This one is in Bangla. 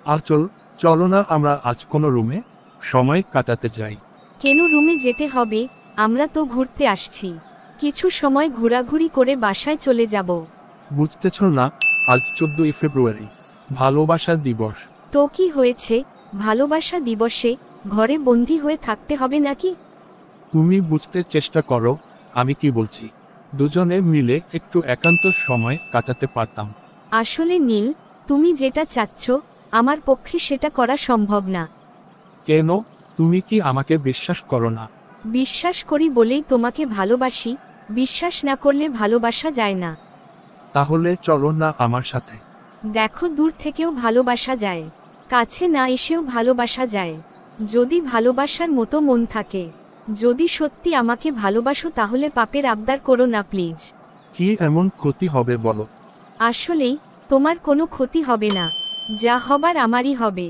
আচল, চলো না আমরা আজ কোনো রুমে সময় কাটাতে যাই। কেন রুমে যেতে হবে? আমরা তো ঘুরতে আসছি। কিছু সময় ঘোরাঘুরি করে বাসায় চলে যাব। বুঝতেছ না, আজ 14ই ফেব্রুয়ারি, ভালোবাসা দিবস। তো কি হয়েছে? ভালোবাসা দিবসে ঘরে বন্দি হয়ে থাকতে হবে নাকি? তুমি বুঝতে চেষ্টা করো আমি কি বলছি। দুজনে মিলে একটু একান্ত সময় কাটাতে পারতাম। আসলে নীল, তুমি যেটা চাচ্ছ আমার পক্ষে সেটা করা সম্ভব না। কেন? তুমি কি আমাকে বিশ্বাস করো না? বিশ্বাস করি বলেই তোমাকে ভালোবাসি। বিশ্বাস না করলে ভালোবাসা যায় না। তাহলে চলো না আমার সাথে। দেখো, দূর থেকেও ভালোবাসা যায়, কাছে না এসেও ভালোবাসা যায়, যদি ভালোবাসার মতো মন থাকে। যদি সত্যি আমাকে ভালোবাসো তাহলে পাপের আবদার করো না প্লিজ। কি এমন ক্ষতি হবে বলো? আসলেই তোমার কোনো ক্ষতি হবে না, যা হবার আমারই হবে।